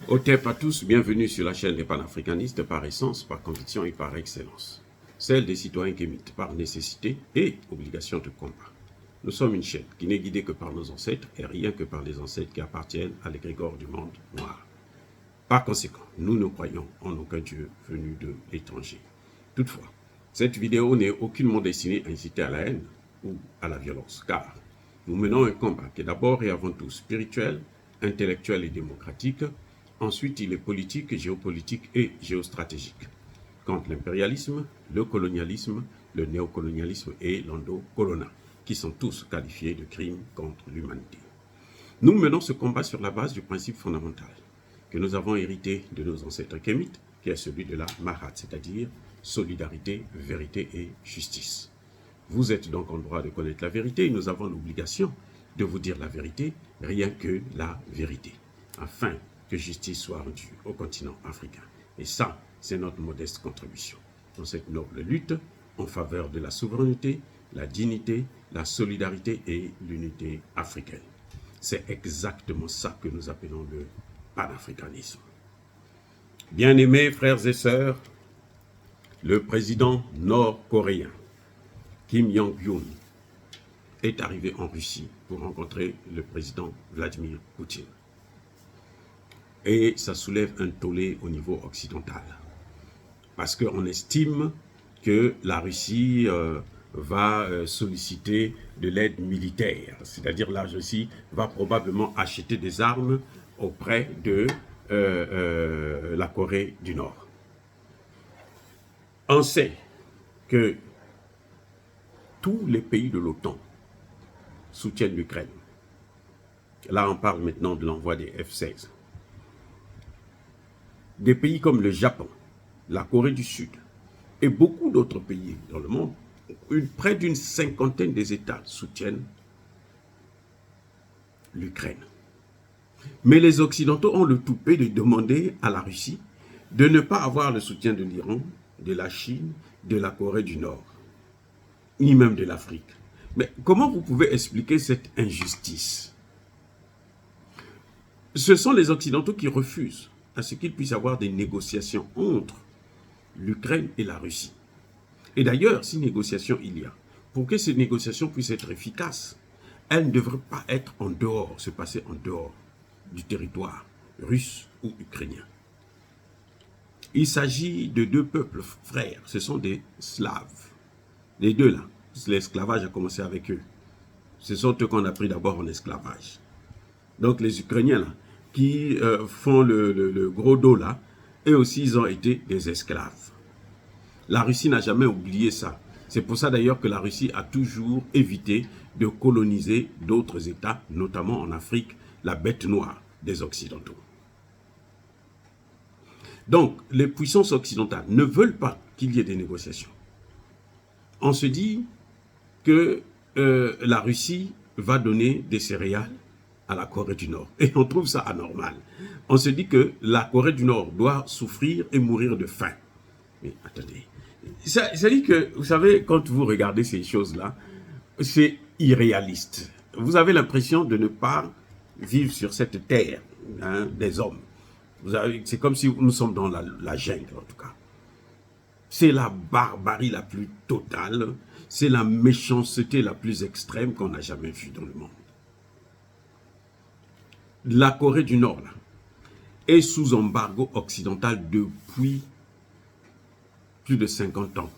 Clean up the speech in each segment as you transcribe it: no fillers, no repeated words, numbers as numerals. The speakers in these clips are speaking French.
Otep à tous, bienvenue sur la chaîne des panafricanistes par essence, par conviction et par excellence. Celle des citoyens kémites par nécessité et obligation de combat. Nous sommes une chaîne qui n'est guidée que par nos ancêtres et rien que par les ancêtres qui appartiennent à l'égrégore du monde noir. Par conséquent, nous ne croyons en aucun Dieu venu de l'étranger. Toutefois, cette vidéo n'est aucunement destinée à inciter à la haine ou à la violence, car nous menons un combat qui est d'abord et avant tout spirituel, intellectuel et démocratique. Ensuite, il est politique, géopolitique et géostratégique. Contre l'impérialisme, le colonialisme, le néocolonialisme et l'endocolonat, qui sont tous qualifiés de crimes contre l'humanité. Nous menons ce combat sur la base du principe fondamental que nous avons hérité de nos ancêtres kémites, qui est celui de la Mahat, c'est-à-dire solidarité, vérité et justice. Vous êtes donc en droit de connaître la vérité et nous avons l'obligation de vous dire la vérité, rien que la vérité, afin que justice soit rendue au continent africain. Et ça, c'est notre modeste contribution dans cette noble lutte en faveur de la souveraineté, la dignité, la solidarité et l'unité africaine. C'est exactement ça que nous appelons le panafricanisme. Bien-aimés frères et sœurs, le président nord-coréen Kim Jong-un est arrivé en Russie pour rencontrer le président Vladimir Poutine. Et ça soulève un tollé au niveau occidental. Parce qu'on estime que la Russie va solliciter de l'aide militaire. C'est-à-dire la Russie va probablement acheter des armes auprès de la Corée du Nord. On sait que tous les pays de l'OTAN soutiennent l'Ukraine. Là, on parle maintenant de l'envoi des F-16. Des pays comme le Japon, la Corée du Sud et beaucoup d'autres pays dans le monde, près d'une cinquantaine des États soutiennent l'Ukraine. Mais les Occidentaux ont le toupet de demander à la Russie de ne pas avoir le soutien de l'Iran, de la Chine, de la Corée du Nord, ni même de l'Afrique. Mais comment vous pouvez expliquer cette injustice? Ce sont les Occidentaux qui refusent à ce qu'il puisse y avoir des négociations entre l'Ukraine et la Russie. Et d'ailleurs, si négociation il y a, pour que ces négociations puissent être efficaces, elles ne devraient pas être en dehors, se passer en dehors du territoire russe ou ukrainien. Il s'agit de deux peuples frères, ce sont des Slaves. Les deux là, l'esclavage a commencé avec eux. Ce sont eux qu'on a pris d'abord en esclavage. Donc les Ukrainiens là, qui font le gros dos là, eux aussi ils ont été des esclaves. La Russie n'a jamais oublié ça. C'est pour ça d'ailleurs que la Russie a toujours évité de coloniser d'autres États, notamment en Afrique, la bête noire des Occidentaux. Donc les puissances occidentales ne veulent pas qu'il y ait des négociations. On se dit que la Russie va donner des céréales à la Corée du Nord. Et on trouve ça anormal. On se dit que la Corée du Nord doit souffrir et mourir de faim. Mais attendez, ça dit que, vous savez, quand vous regardez ces choses-là, c'est irréaliste. Vous avez l'impression de ne pas vivre sur cette terre des hommes. C'est comme si nous sommes dans la jungle, en tout cas. C'est la barbarie la plus totale, c'est la méchanceté la plus extrême qu'on n'a jamais vue dans le monde. La Corée du Nord là, est sous embargo occidental depuis plus de 50 ans.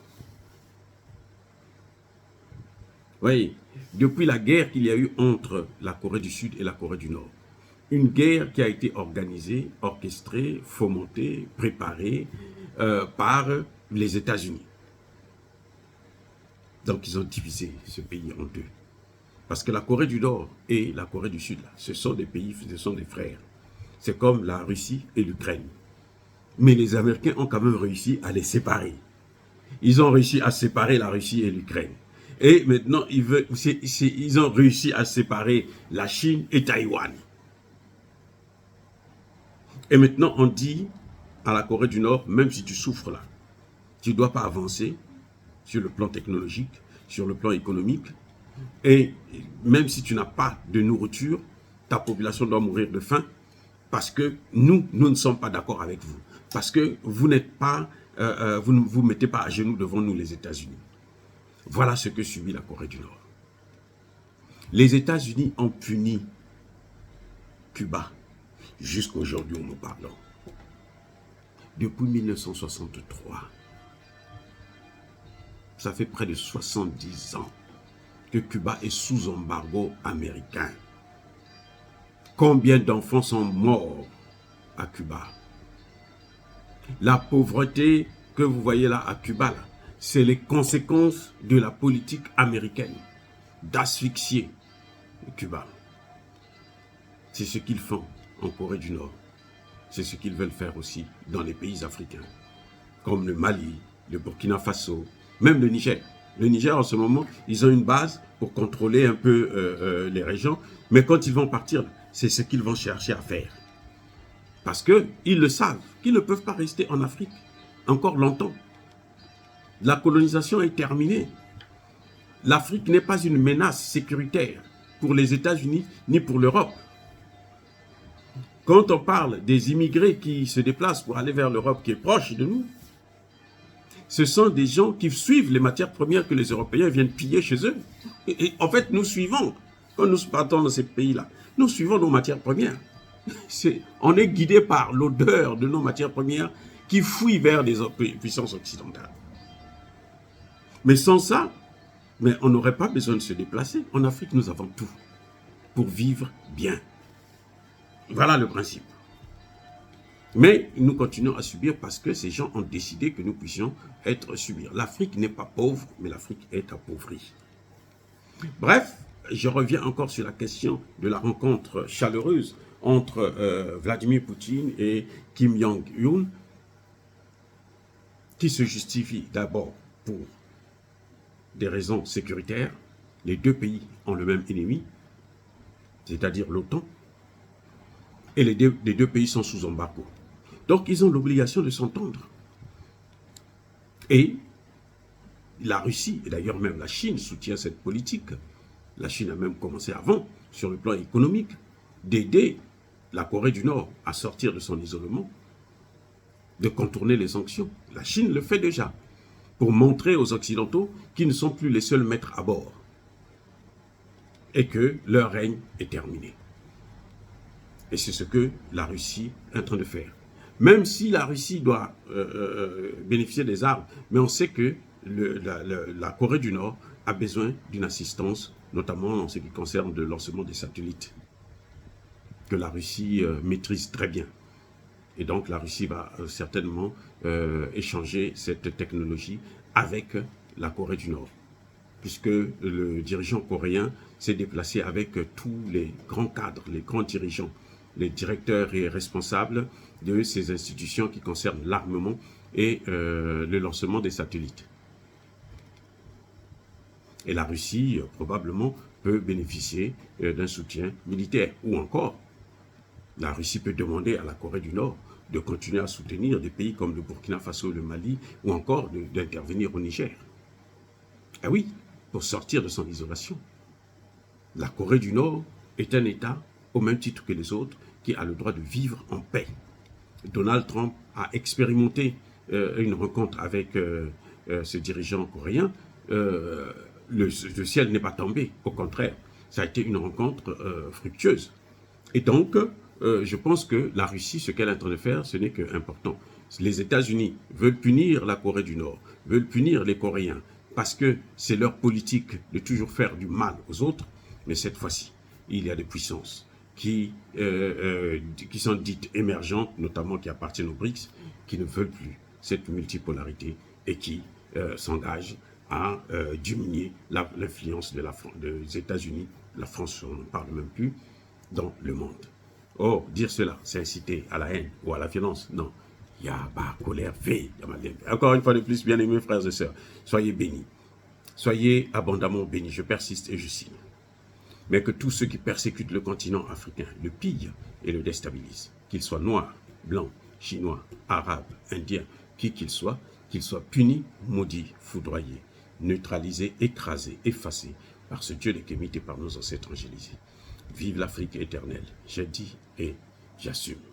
Oui, depuis la guerre qu'il y a eu entre la Corée du Sud et la Corée du Nord. Une guerre qui a été organisée, orchestrée, fomentée, préparée par les États-Unis. Donc ils ont divisé ce pays en deux. Parce que la Corée du Nord et la Corée du Sud, là, ce sont des pays, ce sont des frères. C'est comme la Russie et l'Ukraine. Mais les Américains ont quand même réussi à les séparer. Ils ont réussi à séparer la Russie et l'Ukraine. Et maintenant, ils ont réussi à séparer la Chine et Taïwan. Et maintenant, on dit à la Corée du Nord, même si tu souffres là, tu ne dois pas avancer sur le plan technologique, sur le plan économique. Et même si tu n'as pas de nourriture, ta population doit mourir de faim. parce que nous ne sommes pas d'accord avec vous, parce que vous n'êtes pas, vous ne vous mettez pas à genoux devant nous les États-Unis. Voilà ce que subit la Corée du Nord. Les États-Unis ont puni Cuba jusqu'à aujourd'hui où nous parlons. Depuis 1963, ça fait près de 70 ans que Cuba est sous embargo américain. Combien d'enfants sont morts à Cuba? La pauvreté que vous voyez là à Cuba, c'est les conséquences de la politique américaine d'asphyxier Cuba. C'est ce qu'ils font en Corée du Nord. C'est ce qu'ils veulent faire aussi dans les pays africains, comme le Mali, le Burkina Faso, même le Niger. Le Niger, en ce moment, ils ont une base pour contrôler un peu les régions, mais quand ils vont partir, c'est ce qu'ils vont chercher à faire. Parce qu'ils le savent, qu'ils ne peuvent pas rester en Afrique encore longtemps. La colonisation est terminée. L'Afrique n'est pas une menace sécuritaire pour les États-Unis ni pour l'Europe. Quand on parle des immigrés qui se déplacent pour aller vers l'Europe qui est proche de nous, ce sont des gens qui suivent les matières premières que les Européens viennent piller chez eux. Et en fait, nous suivons, quand nous partons dans ces pays-là, nous suivons nos matières premières. On est guidé par l'odeur de nos matières premières qui fouillent vers les puissances occidentales. Mais sans ça, on n'aurait pas besoin de se déplacer. En Afrique, nous avons tout pour vivre bien. Voilà le principe. Mais nous continuons à subir parce que ces gens ont décidé que nous puissions subir. L'Afrique n'est pas pauvre, mais l'Afrique est appauvrie. Bref, je reviens encore sur la question de la rencontre chaleureuse entre Vladimir Poutine et Kim Jong-un, qui se justifie d'abord pour des raisons sécuritaires. Les deux pays ont le même ennemi, c'est-à-dire l'OTAN, et les deux pays sont sous embargo. Donc, ils ont l'obligation de s'entendre. Et la Russie, et d'ailleurs même la Chine, soutient cette politique. La Chine a même commencé avant, sur le plan économique, d'aider la Corée du Nord à sortir de son isolement, de contourner les sanctions. La Chine le fait déjà, pour montrer aux Occidentaux qu'ils ne sont plus les seuls maîtres à bord et que leur règne est terminé. Et c'est ce que la Russie est en train de faire. Même si la Russie doit bénéficier des armes, mais on sait que la Corée du Nord a besoin d'une assistance, notamment en ce qui concerne le lancement des satellites, que la Russie maîtrise très bien. Et donc la Russie va certainement échanger cette technologie avec la Corée du Nord, puisque le dirigeant coréen s'est déplacé avec tous les grands cadres, les grands dirigeants, les directeurs et responsables de ces institutions qui concernent l'armement et le lancement des satellites. Et la Russie, probablement, peut bénéficier d'un soutien militaire. Ou encore, la Russie peut demander à la Corée du Nord de continuer à soutenir des pays comme le Burkina Faso, le Mali, ou encore d'intervenir au Niger. Ah oui, pour sortir de son isolation. La Corée du Nord est un État, au même titre que les autres, qui a le droit de vivre en paix. Donald Trump a expérimenté une rencontre avec ce dirigeant coréen. Le ciel n'est pas tombé, au contraire, ça a été une rencontre fructueuse. Et donc, je pense que la Russie, ce qu'elle est en train de faire, ce n'est qu'important. Les États-Unis veulent punir la Corée du Nord, veulent punir les Coréens, parce que c'est leur politique de toujours faire du mal aux autres, mais cette fois-ci, il y a des puissances qui sont dites émergentes, notamment qui appartiennent aux BRICS, qui ne veulent plus cette multipolarité et qui s'engagent à diminuer l'influence des États-Unis, la France, on n'en parle même plus, dans le monde. Or, dire cela, c'est inciter à la haine ou à la violence. Non. Il y a colère, veille. Encore une fois de plus, bien-aimés frères et sœurs, soyez bénis. Soyez abondamment bénis. Je persiste et je signe. Mais que tous ceux qui persécutent le continent africain le pillent et le déstabilisent, qu'ils soient noirs, blancs, chinois, arabes, indiens, qui qu'ils soient punis, maudits, foudroyés, neutralisés, écrasés, effacés par ce Dieu des Kémites et par nos ancêtres angélisés. Vive l'Afrique éternelle, j'ai dit et j'assume.